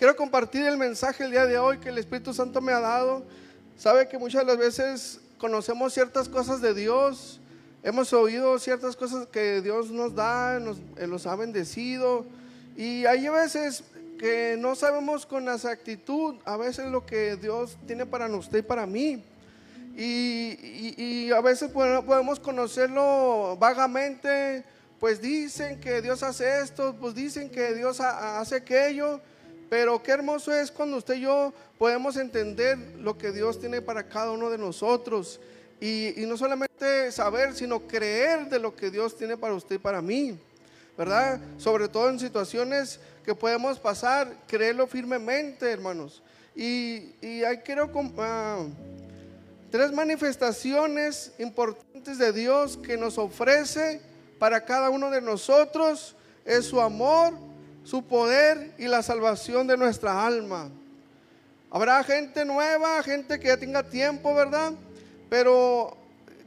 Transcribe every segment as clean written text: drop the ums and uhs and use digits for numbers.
Quiero compartir el mensaje el día de hoy que el Espíritu Santo me ha dado. Sabe que muchas de las veces conocemos ciertas cosas de Dios, hemos oído ciertas cosas que Dios nos da, nos ha bendecido, y hay veces que no sabemos con exactitud a veces lo que Dios tiene para usted y para mí. Y a veces podemos conocerlo vagamente. Pues dicen que Dios hace esto, pues dicen que Dios hace aquello. Pero qué hermoso es cuando usted y yo podemos entender lo que Dios tiene para cada uno de nosotros. Y no solamente saber, sino creer de lo que Dios tiene para usted y para mí, ¿verdad? Sobre todo en situaciones que podemos pasar, creerlo firmemente, hermanos. Y ahí quiero tres manifestaciones importantes de Dios que nos ofrece para cada uno de nosotros: es su amor, su poder y la salvación de nuestra alma. Habrá gente nueva, gente que ya tenga tiempo, ¿verdad? Pero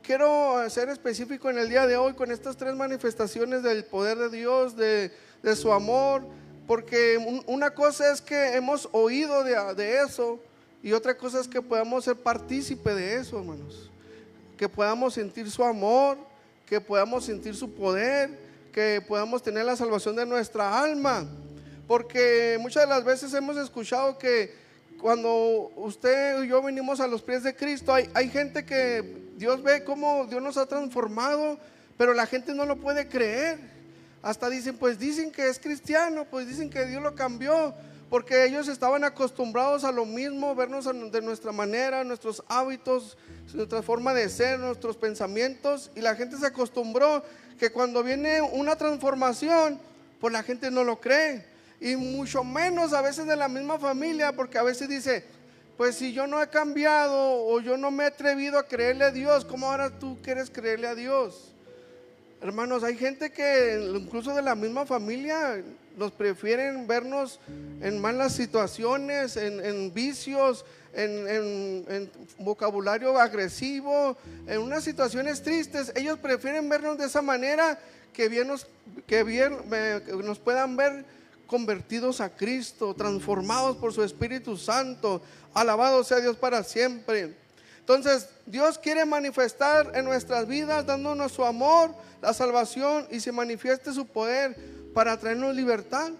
quiero ser específico en el día de hoy con estas tres manifestaciones del poder de Dios, de su amor, porque una cosa es que hemos oído de eso, y otra cosa es que podamos ser partícipe de eso, hermanos. Que podamos sentir su amor, que podamos sentir su poder, que podamos tener la salvación de nuestra alma. Porque muchas de las veces hemos escuchado que cuando usted y yo venimos a los pies de Cristo, hay gente que Dios ve cómo Dios nos ha transformado, pero la gente no lo puede creer. Hasta dicen, pues dicen que es cristiano, pues dicen que Dios lo cambió, porque ellos estaban acostumbrados a lo mismo, vernos de nuestra manera, nuestros hábitos, nuestra forma de ser, nuestros pensamientos, y la gente se acostumbró que cuando viene una transformación, pues la gente no lo cree. Y mucho menos a veces de la misma familia, porque a veces dice, pues si yo no he cambiado o yo no me he atrevido a creerle a Dios, ¿cómo ahora tú quieres creerle a Dios? Hermanos, hay gente que incluso de la misma familia nos prefieren vernos en malas situaciones, en vicios, en vocabulario agresivo, en unas situaciones tristes. Ellos prefieren vernos de esa manera que nos puedan ver convertidos a Cristo, transformados por su Espíritu Santo. Alabado sea Dios para siempre. Entonces Dios quiere manifestar en nuestras vidas, dándonos su amor, la salvación, y se manifieste su poder para traernos libertad.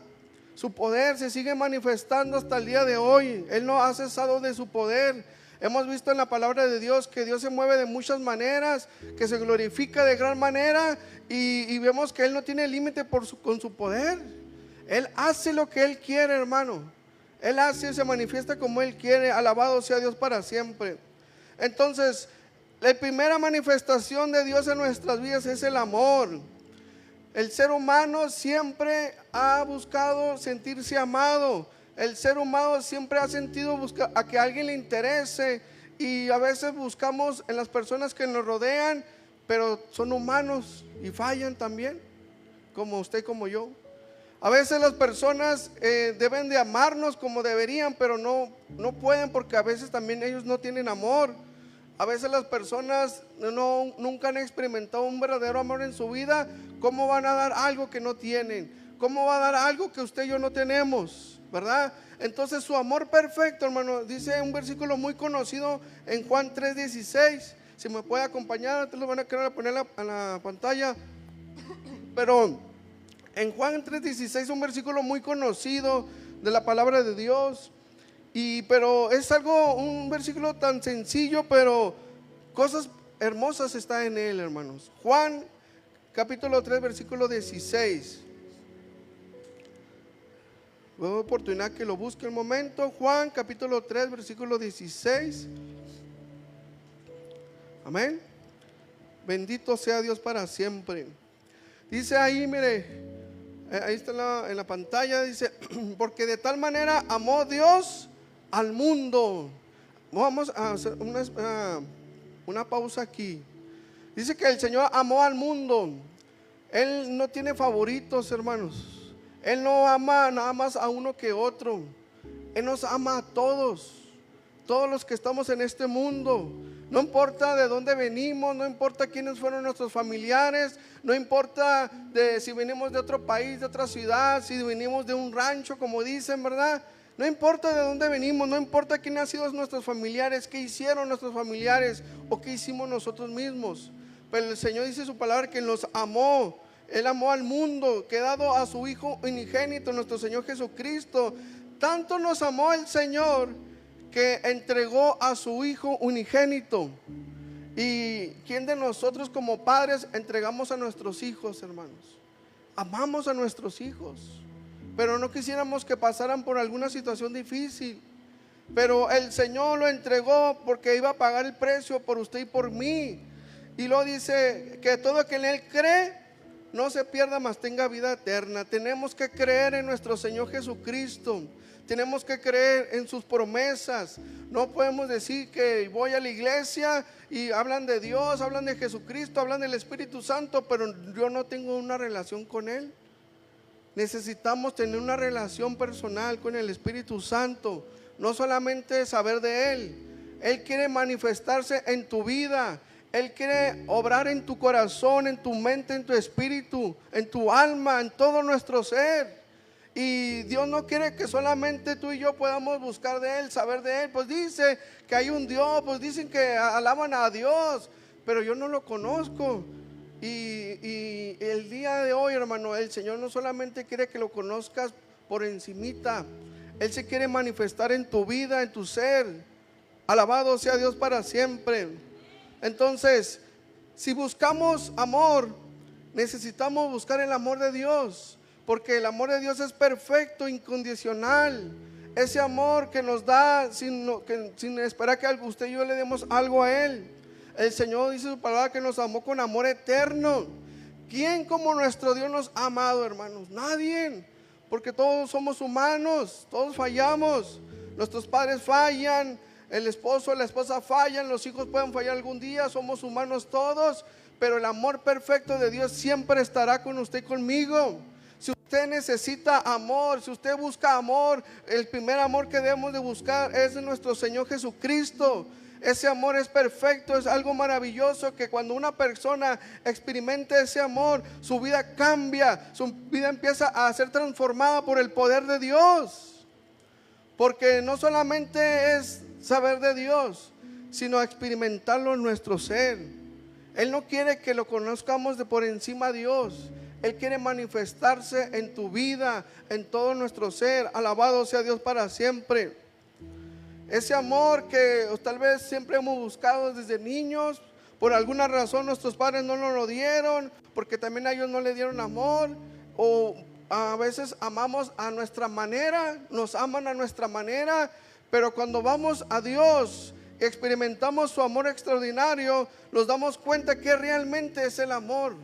Su poder se sigue manifestando hasta el día de hoy. Él no ha cesado de su poder. Hemos visto en la palabra de Dios que Dios se mueve de muchas maneras, que se glorifica de gran manera, y vemos que Él no tiene límite con su poder. Él hace lo que Él quiere, hermano. Él hace y se manifiesta como Él quiere. Alabado sea Dios para siempre. Entonces, la primera manifestación de Dios en nuestras vidas es el amor. El ser humano siempre ha buscado sentirse amado. El ser humano siempre ha sentido buscar a que alguien le interese, y a veces buscamos en las personas que nos rodean, pero son humanos y fallan también, como usted y como yo. A veces las personas deben de amarnos como deberían, pero no pueden, porque a veces también ellos no tienen amor. A veces las personas nunca han experimentado un verdadero amor en su vida. ¿Cómo van a dar algo que no tienen? ¿Cómo va a dar algo que usted y yo no tenemos? ¿Verdad? Entonces su amor perfecto, hermano, dice un versículo muy conocido en Juan 3:16. Si me puede acompañar, te lo van a querer poner a la pantalla. Pero en Juan 3:16, un versículo muy conocido de la palabra de Dios. Pero es un versículo tan sencillo, pero cosas hermosas está en él, hermanos. Juan capítulo 3, versículo 16. Voy a oportunidad que lo busque un momento. Juan capítulo 3, versículo 16. Amén. Bendito sea Dios para siempre. Dice ahí, mire, ahí está en la pantalla, dice, porque de tal manera amó Dios al mundo. Vamos a hacer una pausa aquí. Dice que el Señor amó al mundo. Él no tiene favoritos, hermanos. Él no ama nada más a uno que otro. Él nos ama a todos los que estamos en este mundo. No importa de dónde venimos, no importa quiénes fueron nuestros familiares, no importa si venimos de otro país, de otra ciudad, si venimos de un rancho, como dicen, ¿verdad? No importa de dónde venimos, no importa quién han sido nuestros familiares, qué hicieron nuestros familiares o qué hicimos nosotros mismos. Pero el Señor dice en su palabra que nos amó. Él amó al mundo, que ha dado a su Hijo unigénito, nuestro Señor Jesucristo. Tanto nos amó el Señor que entregó a su Hijo unigénito. ¿Y quién de nosotros como padres entregamos a nuestros hijos, hermanos? Amamos a nuestros hijos, pero no quisiéramos que pasaran por alguna situación difícil. Pero el Señor lo entregó porque iba a pagar el precio por usted y por mí. Y lo dice que todo el que en Él cree no se pierda, mas tenga vida eterna. Tenemos que creer en nuestro Señor Jesucristo. Tenemos que creer en sus promesas. No podemos decir que voy a la iglesia y hablan de Dios, hablan de Jesucristo, hablan del Espíritu Santo, pero yo no tengo una relación con Él. Necesitamos tener una relación personal con el Espíritu Santo. No solamente saber de Él. Él quiere manifestarse en tu vida. Él quiere obrar en tu corazón, en tu mente, en tu espíritu, en tu alma, en todo nuestro ser. Y Dios no quiere que solamente tú y yo podamos buscar de Él, saber de Él. Pues dice que hay un Dios, pues dicen que alaban a Dios, pero yo no lo conozco. Y el día de hoy, hermano, el Señor no solamente quiere que lo conozcas por encimita. Él se quiere manifestar en tu vida, en tu ser. Alabado sea Dios para siempre. Entonces, si buscamos amor, necesitamos buscar el amor de Dios. Porque el amor de Dios es perfecto, incondicional. Ese amor que nos da sin esperar que usted y yo le demos algo a Él. El Señor dice su palabra que nos amó con amor eterno. ¿Quién como nuestro Dios nos ha amado, hermanos? Nadie. Porque todos somos humanos, todos fallamos. Nuestros padres fallan, el esposo, la esposa fallan, los hijos pueden fallar algún día, somos humanos todos. Pero el amor perfecto de Dios siempre estará con usted y conmigo. Si usted necesita amor, si usted busca amor, el primer amor que debemos de buscar es de nuestro Señor Jesucristo. Ese amor es perfecto, es algo maravilloso, que cuando una persona experimenta ese amor, su vida cambia, su vida empieza a ser transformada por el poder de Dios. Porque no solamente es saber de Dios, sino experimentarlo en nuestro ser. Él no quiere que lo conozcamos de por encima a Dios. Él quiere manifestarse en tu vida, en todo nuestro ser. Alabado sea Dios para siempre. Ese amor que tal vez siempre hemos buscado desde niños, por alguna razón nuestros padres no nos lo dieron, porque también a ellos no le dieron amor, o a veces amamos a nuestra manera, nos aman a nuestra manera, pero cuando vamos a Dios y experimentamos su amor extraordinario, nos damos cuenta que realmente es el amor.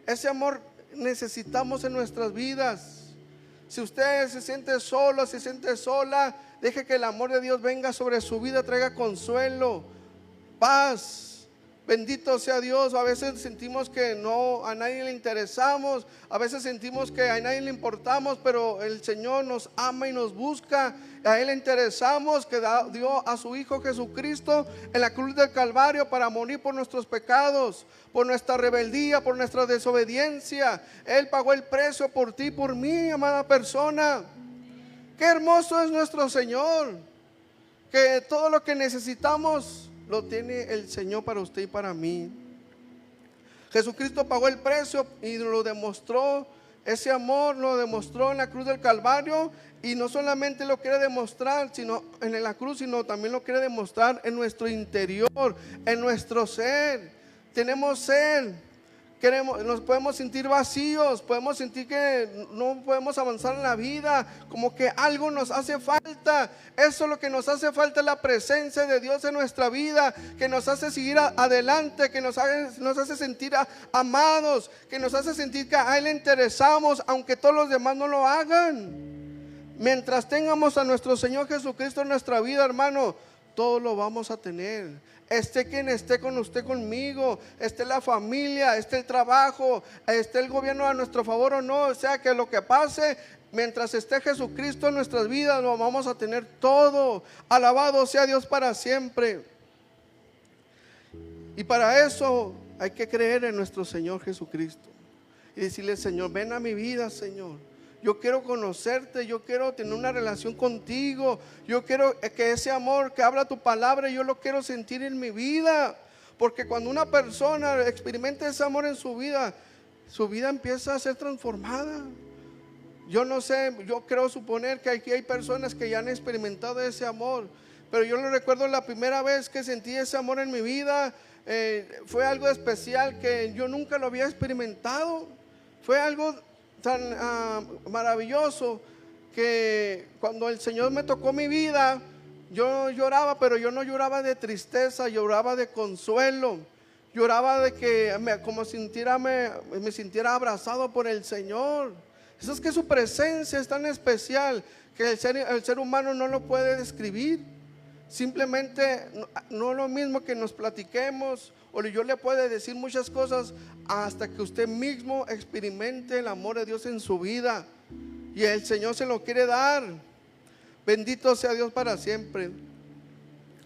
Ese amor necesitamos en nuestras vidas. Si usted se siente solo, se siente sola, deje que el amor de Dios venga sobre su vida, traiga consuelo, paz. Bendito sea Dios. A veces sentimos que no, a nadie le interesamos, a veces sentimos que a nadie le importamos, pero el Señor nos ama y nos busca. A Él le interesamos, que dio a su Hijo Jesucristo en la cruz del Calvario para morir por nuestros pecados, por nuestra rebeldía, por nuestra desobediencia. Él pagó el precio por ti, por mí, amada persona. Qué hermoso es nuestro Señor, que todo lo que necesitamos lo tiene el Señor para usted y para mí. Jesucristo pagó el precio y lo demostró. Ese amor lo demostró en la cruz del Calvario. Y no solamente lo quiere demostrar sino en la cruz, sino también lo quiere demostrar en nuestro interior, en nuestro ser. Tenemos ser. Nos podemos sentir vacíos, podemos sentir que no podemos avanzar en la vida, como que algo nos hace falta. Eso es lo que nos hace falta, la presencia de Dios en nuestra vida, que nos hace seguir adelante, que nos hace sentir amados, que nos hace sentir que a Él le interesamos, aunque todos los demás no lo hagan. Mientras tengamos a nuestro Señor Jesucristo en nuestra vida, hermano, todo lo vamos a tener. Esté quien esté con usted, conmigo, esté la familia, esté el trabajo, esté el gobierno a nuestro favor o no, o sea que lo que pase, mientras esté Jesucristo en nuestras vidas, lo vamos a tener todo. Alabado sea Dios para siempre. Y para eso hay que creer en nuestro Señor Jesucristo y decirle: Señor, ven a mi vida, Señor. yo quiero conocerte, yo quiero tener una relación contigo, yo quiero que ese amor que habla tu palabra, yo lo quiero sentir en mi vida. Porque cuando una persona experimenta ese amor en su vida empieza a ser transformada. Yo no sé, yo creo suponer que aquí hay personas que ya han experimentado ese amor, pero yo lo recuerdo la primera vez que sentí ese amor en mi vida. Fue algo especial que yo nunca lo había experimentado. Fue algo tan maravilloso que cuando el Señor me tocó mi vida, yo lloraba, pero yo no lloraba de tristeza, lloraba de consuelo. Lloraba de que me sintiera abrazado por el Señor. Eso es que su presencia es tan especial que el ser humano no lo puede describir. Simplemente no es lo mismo que nos platiquemos o yo le puedo decir muchas cosas hasta que usted mismo experimente el amor de Dios en su vida. Y el Señor se lo quiere dar. Bendito sea Dios para siempre.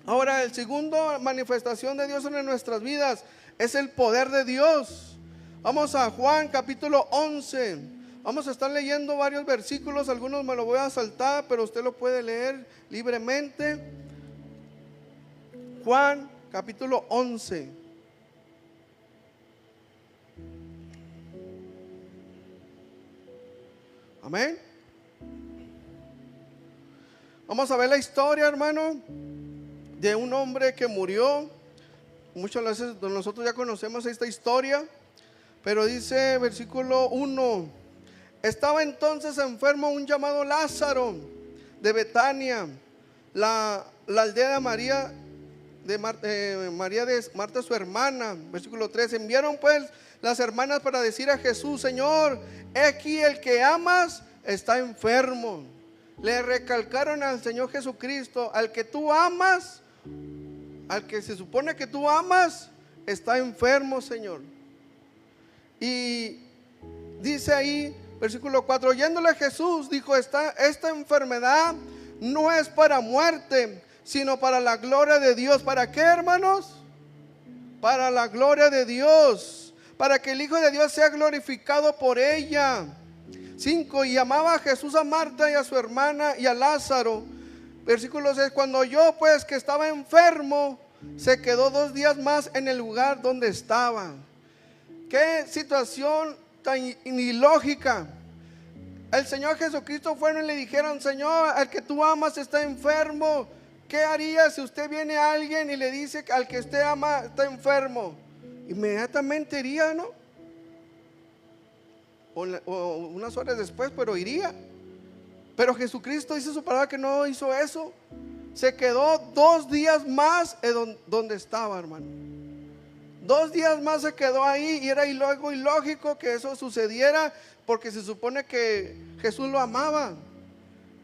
Ahora, el segundo manifestación de Dios en nuestras vidas es el poder de Dios. Vamos a Juan capítulo 11. Vamos a estar leyendo varios versículos. Algunos me lo voy a saltar, pero usted lo puede leer libremente. Juan capítulo 11. Amén. Vamos a ver la historia, hermano, de un hombre que murió. Muchas veces nosotros ya conocemos esta historia, pero dice versículo 1: estaba entonces enfermo un llamado Lázaro de Betania, la aldea de María de Marta su hermana. Versículo 3: enviaron pues las hermanas para decir a Jesús: Señor, he aquí el que amas está enfermo. Le recalcaron al Señor Jesucristo: al que tú amas, al que se supone que tú amas, está enfermo, Señor. Y dice ahí, versículo 4: oyéndole Jesús, dijo: esta enfermedad no es para muerte, sino para la gloria de Dios. ¿Para qué, hermanos? Para la gloria de Dios, para que el Hijo de Dios sea glorificado por ella. 5: y amaba a Jesús a Marta y a su hermana y a Lázaro. Versículo 6: cuando oyó pues que estaba enfermo, se quedó 2 días más en el lugar donde estaba. Qué situación tan ilógica. El Señor Jesucristo fueron y le dijeron: Señor, al que tú amas está enfermo. ¿Qué haría si usted viene a alguien y le dice que al que usted ama está enfermo? Inmediatamente iría, ¿no? O unas horas después, pero iría. Pero Jesucristo dice su palabra que no hizo eso. Se quedó 2 días más donde estaba, hermano. 2 días más se quedó ahí, y era luego ilógico que eso sucediera, porque se supone que Jesús lo amaba.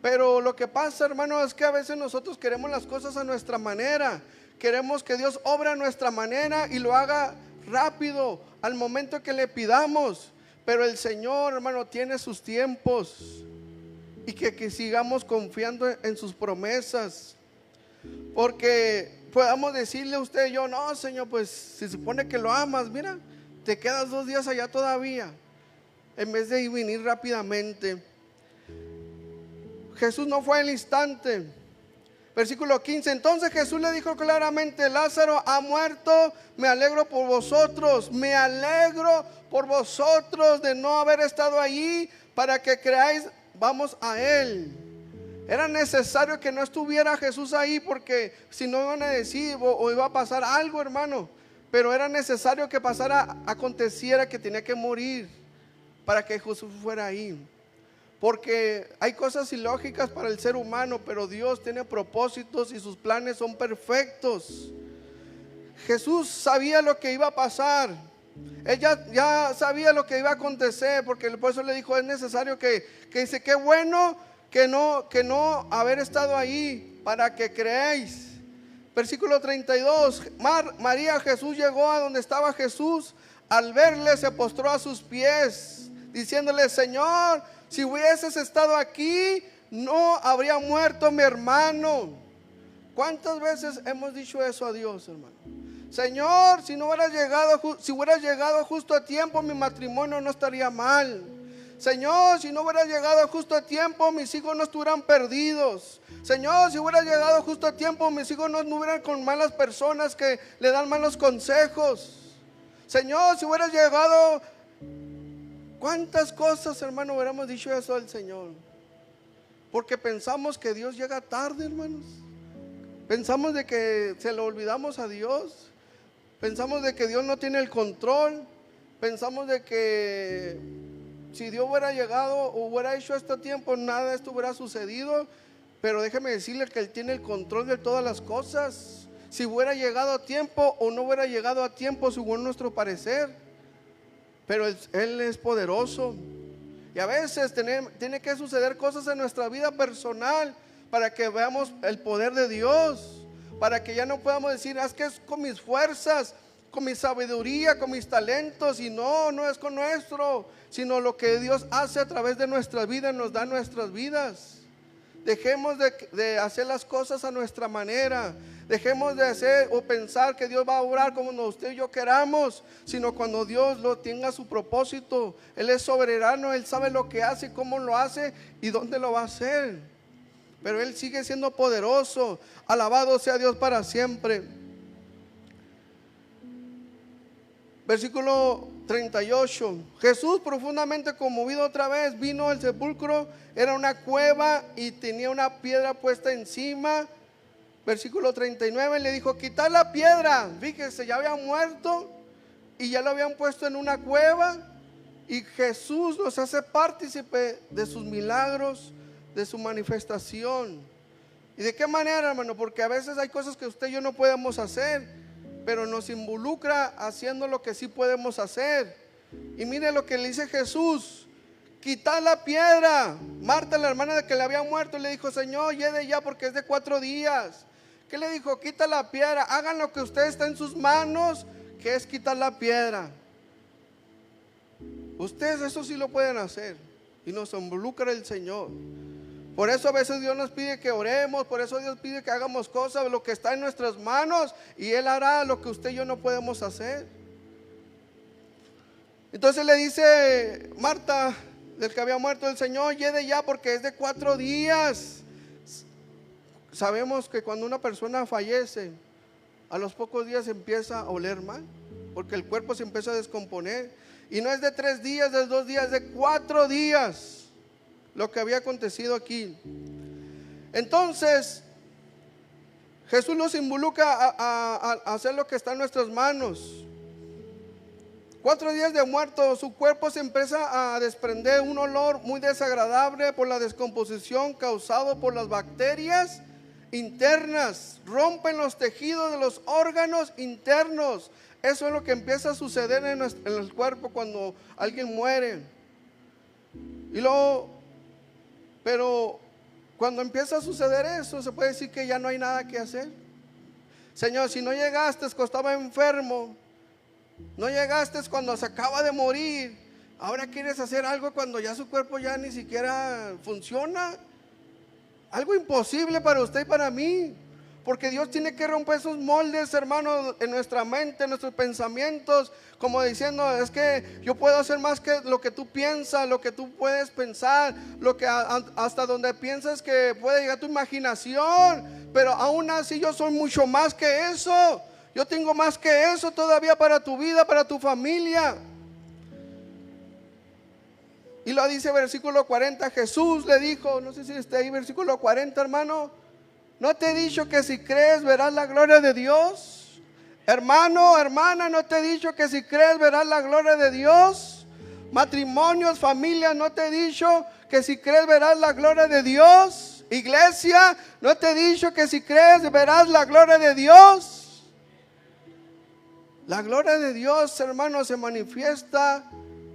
Pero lo que pasa, hermano, es que a veces nosotros queremos las cosas a nuestra manera. Queremos que Dios obre a nuestra manera y lo haga rápido, al momento que le pidamos. Pero el Señor, hermano, tiene sus tiempos. Y que sigamos confiando en sus promesas. Porque podamos decirle a usted y yo: no, Señor, pues se supone que lo amas. Mira, te quedas 2 días allá todavía, en vez de venir rápidamente. Jesús no fue al instante. Versículo 15: entonces Jesús le dijo claramente: Lázaro ha muerto, me alegro por vosotros. Me alegro por vosotros de no haber estado allí, para que creáis. Vamos a él. Era necesario que no estuviera Jesús ahí, porque si no iban a decir o iba a pasar algo, hermano. Pero era necesario que aconteciera que tenía que morir para que Jesús fuera ahí. Porque hay cosas ilógicas para el ser humano, pero Dios tiene propósitos y sus planes son perfectos. Jesús sabía lo que iba a pasar. Él ya sabía lo que iba a acontecer, porque por eso le dijo: es necesario que dice, qué bueno que no haber estado ahí, para que creáis. Versículo 32: María, Jesús llegó a donde estaba Jesús. Al verle se postró a sus pies, diciéndole: Señor, si hubieses estado aquí, no habría muerto mi hermano. ¿Cuántas veces hemos dicho eso a Dios, hermano? Señor, si hubieras llegado justo a tiempo, mi matrimonio no estaría mal. Señor, si no hubiera llegado justo a tiempo, mis hijos no estuvieran perdidos. Señor, si hubiera llegado justo a tiempo, mis hijos no estuvieran con malas personas que le dan malos consejos. Señor, si hubiera llegado, ¿cuántas cosas, hermano, hubiéramos dicho eso al Señor? Porque pensamos que Dios llega tarde, hermanos. Pensamos de que se lo olvidamos a Dios. Pensamos de que Dios no tiene el control. Pensamos de que si Dios hubiera llegado o hubiera hecho este tiempo, nada de esto hubiera sucedido. Pero déjeme decirle que Él tiene el control de todas las cosas. Si hubiera llegado a tiempo o no hubiera llegado a tiempo, según nuestro parecer. Pero Él es poderoso. Y a veces tiene que suceder cosas en nuestra vida personal para que veamos el poder de Dios. Para que ya no podamos decir, es que es con mis fuerzas, con mi sabiduría, con mis talentos. Y no es con nuestro, sino lo que Dios hace a través de nuestra vida, nos da nuestras vidas. Dejemos de hacer las cosas a nuestra manera. Dejemos de hacer o pensar que Dios va a obrar como usted y yo queramos, sino cuando Dios lo tenga su propósito. Él es soberano, Él sabe lo que hace, cómo lo hace y dónde lo va a hacer. Pero Él sigue siendo poderoso. Alabado sea Dios para siempre. Versículo 38. Jesús, profundamente conmovido otra vez, vino al sepulcro. Era una cueva y tenía una piedra puesta encima. Versículo 39, le dijo, quitad la piedra. Fíjese, ya había muerto y ya lo habían puesto en una cueva. Y Jesús nos hace partícipe de sus milagros, de su manifestación. ¿Y de qué manera, hermano? Porque a veces hay cosas que usted y yo no podemos hacer, pero nos involucra haciendo lo que sí podemos hacer. Y mire lo que le dice Jesús: quitad la piedra. Marta, la hermana de que le había muerto, le dijo, Señor, lleve ya porque es de 4 días. ¿Qué le dijo? Quita la piedra. Hagan lo que usted está en sus manos, que es quitar la piedra. Ustedes eso sí lo pueden hacer, y nos involucra el Señor. Por eso a veces Dios nos pide que oremos, por eso Dios pide que hagamos cosas, lo que está en nuestras manos, y Él hará lo que usted y yo no podemos hacer. Entonces le dice Marta, del que había muerto, el Señor, lleve ya porque es de 4 días. Sabemos que cuando una persona fallece, a los pocos días empieza a oler mal, porque el cuerpo se empieza a descomponer. Y no es de 3 días, de 2 días, de 4 días lo que había acontecido aquí. Entonces Jesús nos involucra a hacer lo que está en nuestras manos. 4 días de muerto, su cuerpo se empieza a desprender un olor muy desagradable por la descomposición causado por las bacterias internas. Rompen los tejidos de los órganos internos. Eso es lo que empieza a suceder en el cuerpo cuando alguien muere. Pero cuando empieza a suceder eso, se puede decir que ya no hay nada que hacer. Señor, si no llegaste cuando estaba enfermo, no llegaste cuando se acaba de morir, ahora quieres hacer algo cuando ya su cuerpo ya ni siquiera funciona. Algo imposible para usted y para mí, porque Dios tiene que romper esos moldes, hermanos, en nuestra mente, en nuestros pensamientos, como diciendo, es que yo puedo hacer más que lo que tú piensas, lo que tú puedes pensar, lo que hasta donde piensas que puede llegar tu imaginación, pero aún así yo soy mucho más que eso. Yo tengo más que eso todavía para tu vida, para tu familia. Y lo dice versículo 40, Jesús le dijo, no sé si está ahí versículo 40, hermano, ¿no te he dicho que si crees verás la gloria de Dios? Hermano, hermana, ¿no te he dicho que si crees verás la gloria de Dios? Matrimonios, familias, ¿no te he dicho que si crees verás la gloria de Dios? Iglesia, ¿no te he dicho que si crees verás la gloria de Dios? La gloria de Dios, hermano, se manifiesta,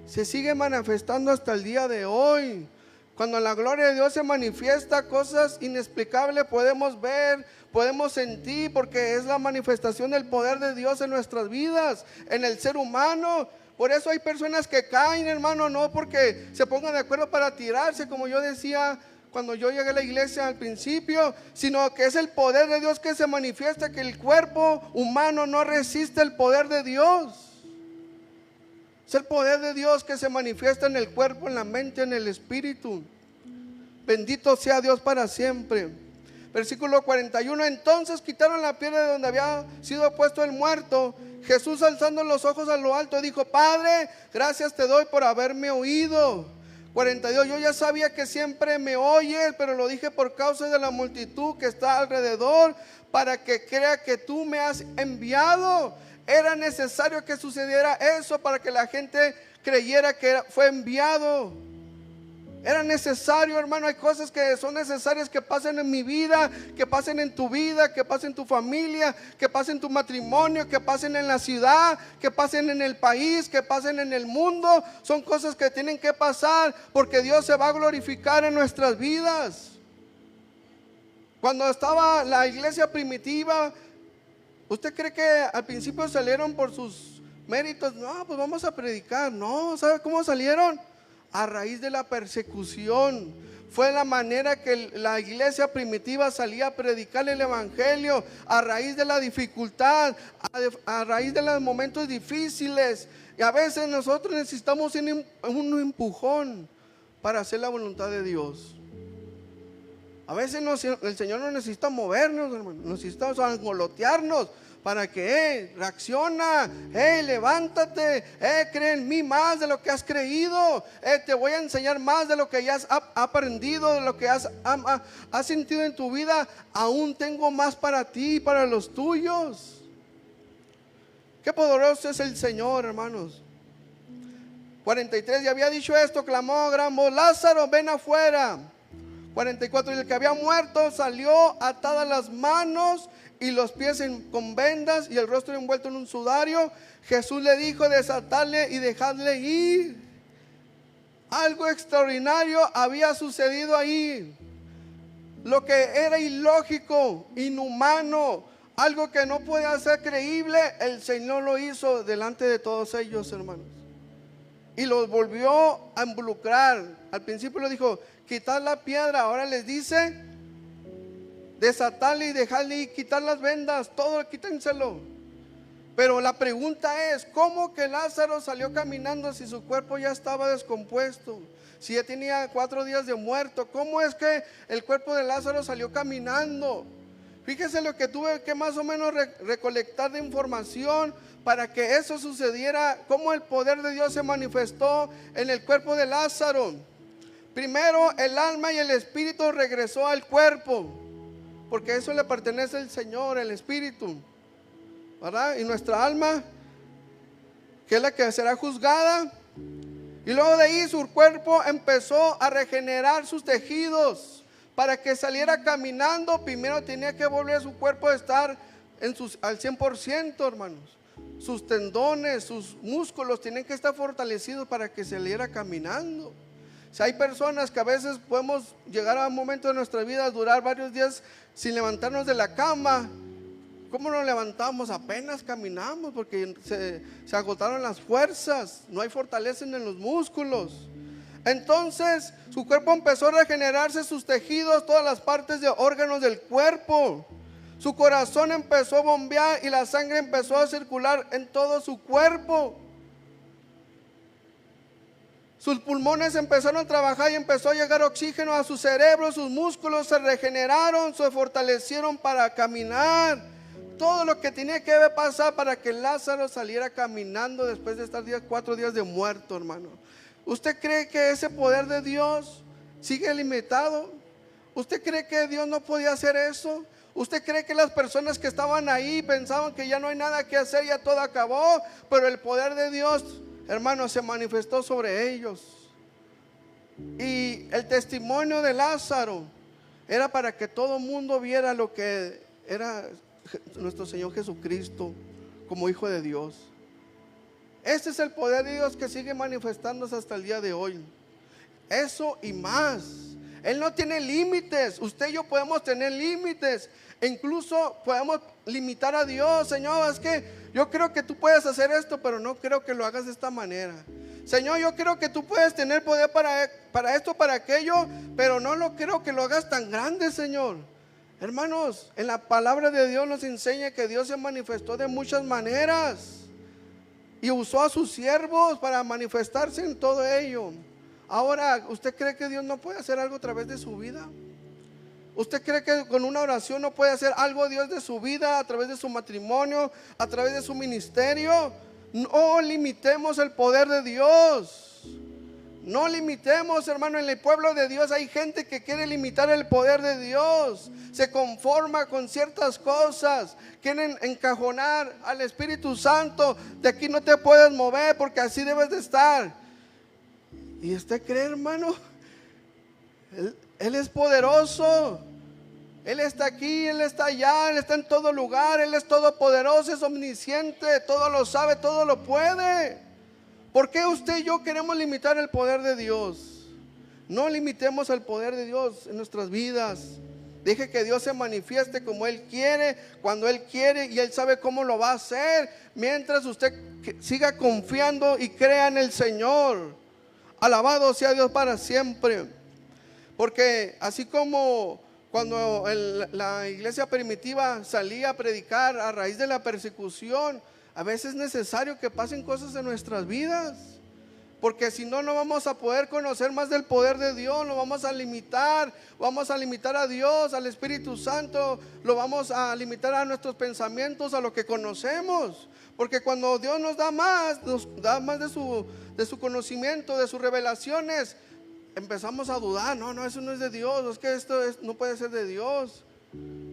se sigue manifestando hasta el día de hoy. Cuando la gloria de Dios se manifiesta, cosas inexplicables podemos ver, podemos sentir, porque es la manifestación del poder de Dios en nuestras vidas, en el ser humano. Por eso hay personas que caen, hermano, no porque se pongan de acuerdo para tirarse, como yo decía cuando yo llegué a la iglesia al principio, sino que es el poder de Dios que se manifiesta, que el cuerpo humano no resiste el poder de Dios. Es el poder de Dios que se manifiesta en el cuerpo, en la mente, en el espíritu. Bendito sea Dios para siempre. Versículo 41. Entonces quitaron la piedra de donde había sido puesto el muerto. Jesús, alzando los ojos a lo alto, dijo: Padre, gracias te doy por haberme oído. 42. Yo ya sabía que siempre me oyes, pero lo dije por causa de la multitud que está alrededor, para que crea que tú me has enviado. Era necesario que sucediera eso para que la gente creyera que fue enviado. Era necesario, hermano. Hay cosas que son necesarias que pasen en mi vida, que pasen en tu vida, que pasen en tu familia, que pasen en tu matrimonio, que pasen en la ciudad, que pasen en el país, que pasen en el mundo. Son cosas que tienen que pasar porque Dios se va a glorificar en nuestras vidas. Cuando estaba la iglesia primitiva, ¿usted cree que al principio salieron por sus méritos? No, pues vamos a predicar. No, ¿sabe cómo salieron? A raíz de la persecución. Fue la manera que la iglesia primitiva salía a predicar el evangelio, a raíz de la dificultad, a raíz de los momentos difíciles. Y a veces nosotros necesitamos un empujón para hacer la voluntad de Dios. A veces el Señor no necesita movernos, hermano. Necesitamos angolotearnos para que reacciona, levántate, cree en mí más de lo que has creído, te voy a enseñar más de lo que ya has aprendido, de lo que has sentido en tu vida. Aún tengo más para ti y para los tuyos. Qué poderoso es el Señor, hermanos. 43. Y había dicho esto, clamó a gran voz: Lázaro, ven afuera. 44. Y el que había muerto salió, atadas las manos y los pies con vendas y el rostro envuelto en un sudario. Jesús le dijo: desatadle y dejadle ir. Algo extraordinario había sucedido ahí. Lo que era ilógico, inhumano, algo que no podía ser creíble, el Señor lo hizo delante de todos ellos, hermanos. Y los volvió a involucrar. Al principio le dijo: quitar la piedra. Ahora les dice: desatarle y dejarle y quitar las vendas. Todo quítenselo. Pero la pregunta es: ¿cómo que Lázaro salió caminando si su cuerpo ya estaba descompuesto? Si ya tenía 4 días de muerto. ¿Cómo es que el cuerpo de Lázaro salió caminando? Fíjese lo que tuve que más o menos recolectar de información para que eso sucediera. Cómo el poder de Dios se manifestó en el cuerpo de Lázaro. Primero, el alma y el espíritu regresó al cuerpo, porque eso le pertenece al Señor, el espíritu, ¿verdad? Y nuestra alma, que es la que será juzgada. Y luego de ahí su cuerpo empezó a regenerar sus tejidos. Para que saliera caminando, primero tenía que volver a su cuerpo a estar al 100%, hermanos. Sus tendones, sus músculos tienen que estar fortalecidos para que saliera caminando. Si hay personas que a veces podemos llegar a un momento de nuestra vida, durar varios días sin levantarnos de la cama. ¿Cómo nos levantamos? Apenas caminamos porque se agotaron las fuerzas, no hay fortaleza en los músculos. Entonces su cuerpo empezó a regenerarse, sus tejidos, todas las partes de órganos del cuerpo. Su corazón empezó a bombear y la sangre empezó a circular en todo su cuerpo. Sus pulmones empezaron a trabajar y empezó a llegar oxígeno a su cerebro. Sus músculos se regeneraron, se fortalecieron para caminar. Todo lo que tenía que pasar para que Lázaro saliera caminando después de estar 4 días de muerto, hermano. ¿Usted cree que ese poder de Dios sigue limitado? ¿Usted cree que Dios no podía hacer eso? ¿Usted cree que las personas que estaban ahí pensaban que ya no hay nada que hacer, ya todo acabó? Pero el poder de Dios, hermano, se manifestó sobre ellos. Y el testimonio de Lázaro era para que todo el mundo viera lo que era nuestro Señor Jesucristo como Hijo de Dios. Este es el poder de Dios que sigue manifestándose hasta el día de hoy. Eso y más. Él no tiene límites. Usted y yo podemos tener límites. E incluso podemos limitar a Dios. Señor, es que yo creo que tú puedes hacer esto, pero no creo que lo hagas de esta manera. Señor, yo creo que tú puedes tener poder para esto, para aquello, pero no lo creo que lo hagas tan grande, Señor. Hermanos, en la palabra de Dios nos enseña que Dios se manifestó de muchas maneras. y usó a sus siervos para manifestarse en todo ello. Ahora, ¿usted cree que Dios no puede hacer algo a través de su vida? ¿Usted cree que con una oración no puede hacer algo Dios de su vida, a través de su matrimonio, a través de su ministerio? No limitemos el poder de Dios. No limitemos, hermano. En el pueblo de Dios hay gente que quiere limitar el poder de Dios. Se conforma con ciertas cosas. Quieren encajonar al Espíritu Santo. De aquí no te puedes mover porque así debes de estar. ¿Y usted cree, hermano? Él es poderoso. Él está aquí, Él está allá, Él está en todo lugar. Él es todopoderoso, es omnisciente, todo lo sabe, todo lo puede. ¿Por qué usted y yo queremos limitar el poder de Dios? No limitemos el poder de Dios en nuestras vidas. Deje que Dios se manifieste como Él quiere, cuando Él quiere, y Él sabe cómo lo va a hacer. Mientras usted siga confiando y crea en el Señor. Alabado sea Dios para siempre. Porque así como cuando la iglesia primitiva salía a predicar a raíz de la persecución, a veces es necesario que pasen cosas en nuestras vidas, porque si no, no vamos a poder conocer más del poder de Dios. Lo vamos a limitar a Dios, al Espíritu Santo, lo vamos a limitar a nuestros pensamientos, a lo que conocemos. Porque cuando Dios nos da más de su conocimiento, de sus revelaciones, empezamos a dudar. No, eso no es de Dios, es que no puede ser de Dios.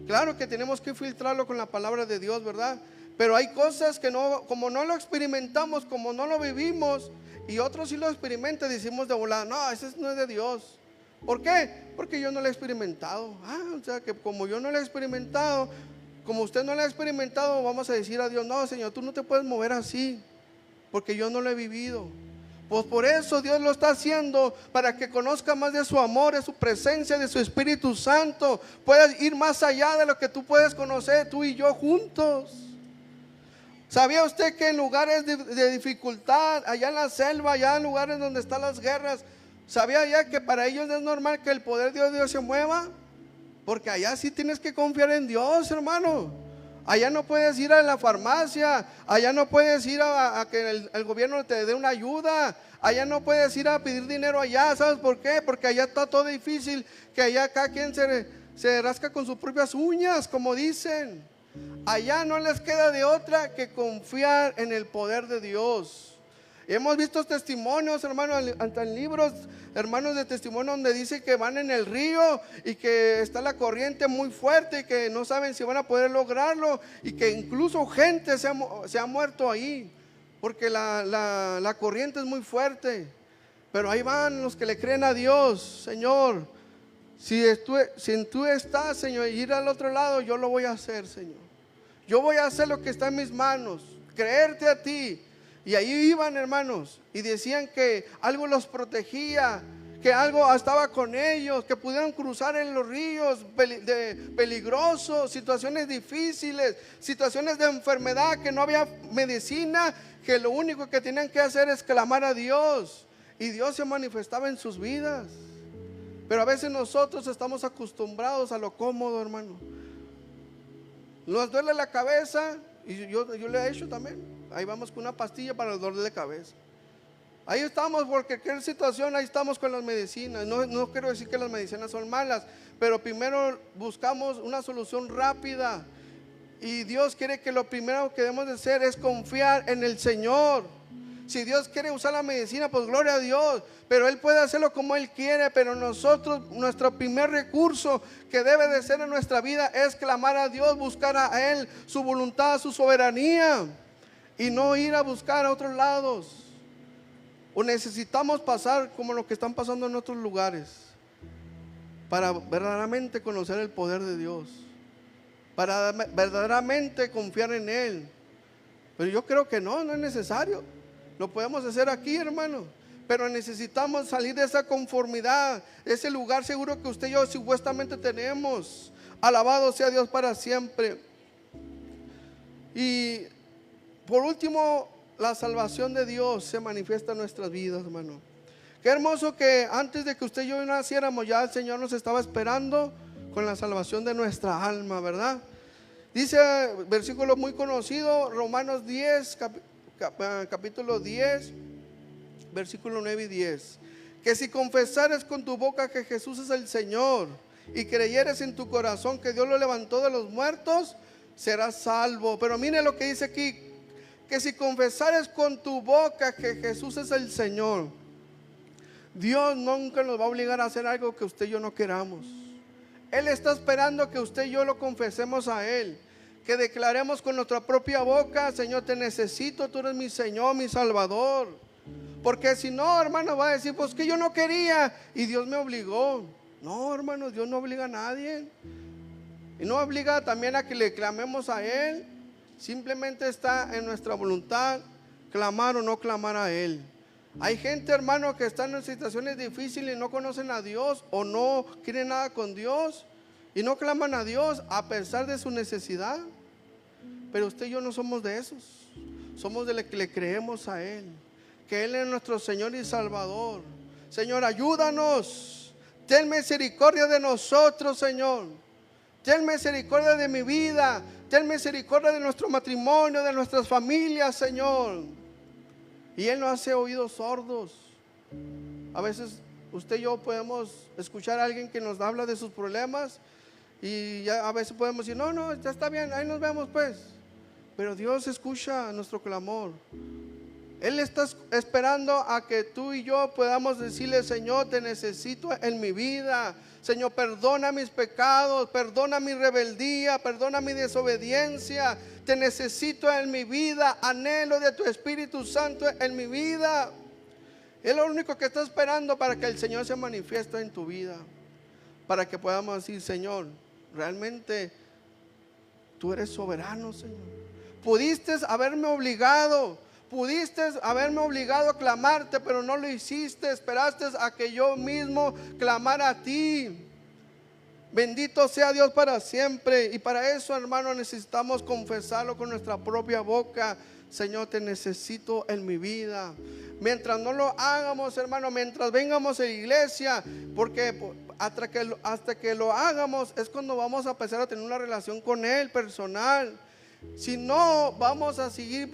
Claro que tenemos que filtrarlo con la palabra de Dios, ¿verdad? Pero hay cosas que no, como no lo experimentamos, como no lo vivimos, y otros sí lo experimentan, decimos de volada, no, ese no es de Dios. ¿Por qué? Porque yo no lo he experimentado. O sea que como yo no lo he experimentado, como usted no lo ha experimentado, vamos a decir a Dios, no, Señor, tú no te puedes mover así, porque yo no lo he vivido. Pues por eso Dios lo está haciendo, para que conozca más de su amor, de su presencia, de su Espíritu Santo. Puedas ir más allá de lo que tú puedes conocer, tú y yo juntos. ¿Sabía usted que en lugares de dificultad, allá en la selva, allá en lugares donde están las guerras, sabía ya que para ellos es normal que el poder de Dios se mueva? Porque allá sí tienes que confiar en Dios, hermano. Allá no puedes ir a la farmacia, allá no puedes ir a que el gobierno te dé una ayuda, allá no puedes ir a pedir dinero allá. ¿Sabes por qué? Porque allá está todo difícil, que allá cada quien se rasca con sus propias uñas, como dicen. Allá no les queda de otra que confiar en el poder de Dios. Hemos visto testimonios, hermanos, hasta en libros, hermanos, de testimonio donde dice que van en el río y que está la corriente muy fuerte y que no saben si van a poder lograrlo, y que incluso gente se ha muerto ahí porque la corriente es muy fuerte. Pero ahí van los que le creen a Dios. Señor, si tú estás, Señor, y ir al otro lado, yo lo voy a hacer, Señor. Yo voy a hacer lo que está en mis manos, creerte a ti. Y ahí iban, hermanos, y decían que algo los protegía, que algo estaba con ellos, que pudieran cruzar en los ríos peligrosos, situaciones difíciles, situaciones de enfermedad, que no había medicina, que lo único que tenían que hacer es clamar a Dios, y Dios se manifestaba en sus vidas. Pero a veces nosotros estamos acostumbrados a lo cómodo, hermano. Nos duele la cabeza, y yo le he hecho también. Ahí vamos con una pastilla para el dolor de cabeza. Ahí estamos, porque cualquier situación, ahí estamos con las medicinas. No quiero decir que las medicinas son malas, pero primero buscamos una solución rápida. Y Dios quiere que lo primero que debemos de hacer es confiar en el Señor. Si Dios quiere usar la medicina, pues gloria a Dios, pero Él puede hacerlo como Él quiere. Pero nosotros, nuestro primer recurso que debe de ser en nuestra vida es clamar a Dios, buscar a Él, su voluntad, su soberanía, y no ir a buscar a otros lados. O necesitamos pasar como lo que están pasando en otros lugares, para verdaderamente conocer el poder de Dios, para verdaderamente confiar en Él. Pero yo creo que no es necesario. Lo podemos hacer aquí, hermano, pero necesitamos salir de esa conformidad, ese lugar seguro que usted y yo supuestamente tenemos. Alabado sea Dios para siempre. Y por último, la salvación de Dios se manifiesta en nuestras vidas, hermano. Qué hermoso que antes de que usted y yo naciéramos, ya el Señor nos estaba esperando con la salvación de nuestra alma, ¿verdad? Dice versículo muy conocido, Romanos 10, capítulo 10, versículo 9 y 10. Que si confesares con tu boca que Jesús es el Señor y creyeres en tu corazón que Dios lo levantó de los muertos, serás salvo. Pero mire lo que dice aquí, que si confesares con tu boca que Jesús es el Señor, Dios nunca nos va a obligar a hacer algo que usted y yo no queramos. Él está esperando que usted y yo lo confesemos a Él, que declaremos con nuestra propia boca: Señor, te necesito, tú eres mi Señor, mi Salvador. Porque si no, hermano, va a decir: pues que yo no quería y Dios me obligó. No, hermano, Dios no obliga a nadie. Y no obliga también a que le clamemos a Él. Simplemente está en nuestra voluntad clamar o no clamar a Él. Hay gente, hermano, que están en situaciones difíciles y no conocen a Dios o no quieren nada con Dios y no claman a Dios a pesar de su necesidad. Pero usted y yo no somos de esos. Somos de los que le creemos a Él, que Él es nuestro Señor y Salvador. Señor, ayúdanos. Ten misericordia de nosotros, Señor. Ten misericordia de mi vida. Ten misericordia de nuestro matrimonio, de nuestras familias, Señor. Y Él no hace oídos sordos. A veces usted y yo podemos escuchar a alguien que nos habla de sus problemas y ya a veces podemos decir: no, ya está bien, ahí nos vemos pues. Pero Dios escucha nuestro clamor. Él está esperando a que tú y yo podamos decirle: Señor, te necesito en mi vida. Señor, perdona mis pecados, perdona mi rebeldía, perdona mi desobediencia. Te necesito en mi vida, anhelo de tu Espíritu Santo en mi vida. Es lo único que está esperando para que el Señor se manifieste en tu vida. Para que podamos decir: Señor, realmente tú eres soberano, Señor. Pudiste haberme obligado a clamarte, pero no lo hiciste. Esperaste a que yo mismo clamara a ti. Bendito sea Dios para siempre. Y para eso, hermano, necesitamos confesarlo con nuestra propia boca: Señor, te necesito en mi vida. Mientras no lo hagamos, hermano, mientras vengamos a la iglesia, porque hasta que lo hagamos es cuando vamos a empezar a tener una relación con Él personal. Si no, vamos a seguir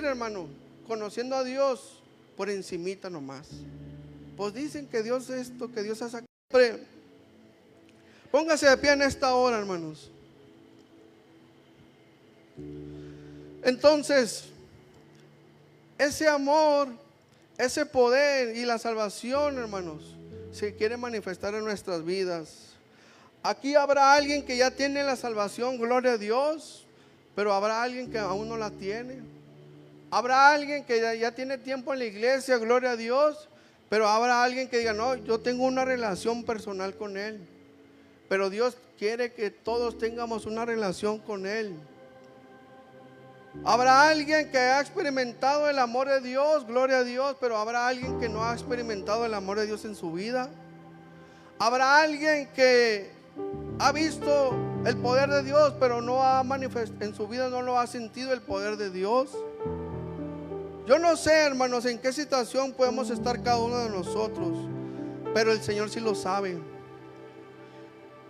hermano, conociendo a Dios por encimita nomás. Pues dicen que Dios es esto, que Dios hace. Póngase de pie en esta hora, hermanos. Entonces, ese amor, ese poder y la salvación, hermanos, se quiere manifestar en nuestras vidas. Aquí habrá alguien que ya tiene la salvación, gloria a Dios, pero habrá alguien que aún no la tiene. Habrá alguien que ya tiene tiempo en la iglesia, gloria a Dios, pero habrá alguien que diga: no, yo tengo una relación personal con Él. Pero Dios quiere que todos tengamos una relación con Él. Habrá alguien que ha experimentado el amor de Dios, gloria a Dios, pero habrá alguien que no ha experimentado el amor de Dios en su vida. Habrá alguien que ha visto el poder de Dios, pero no ha manifestado en su vida, no lo ha sentido el poder de Dios. Yo no sé, hermanos, en qué situación podemos estar cada uno de nosotros, pero el Señor sí lo sabe.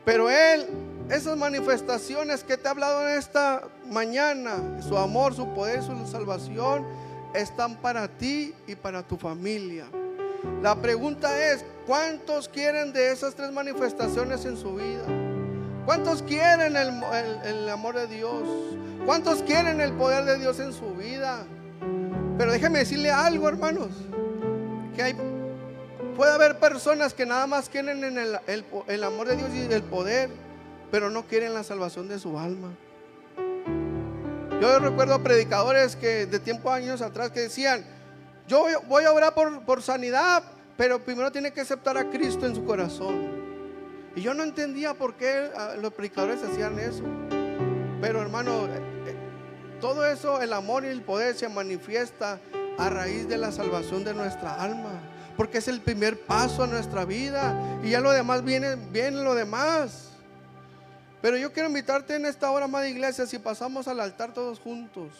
Pero Él, esas manifestaciones que te he hablado en esta mañana, su amor, su poder, su salvación, están para ti y para tu familia. La pregunta es: ¿cuántos quieren de esas tres manifestaciones en su vida? ¿Cuántos quieren el amor de Dios? ¿Cuántos quieren el poder de Dios en su vida? Pero déjeme decirle algo, hermanos, que puede haber personas que nada más quieren el amor de Dios y el poder, pero no quieren la salvación de su alma. Yo recuerdo predicadores que de tiempo años atrás que decían: yo voy a orar por sanidad, pero primero tiene que aceptar a Cristo en su corazón. Y yo no entendía por qué los predicadores hacían eso. Pero, hermano, todo eso, el amor y el poder, se manifiesta a raíz de la salvación de nuestra alma, porque es el primer paso a nuestra vida, y ya lo demás viene lo demás. Pero yo quiero invitarte en esta hora, amada iglesia, si pasamos al altar todos juntos.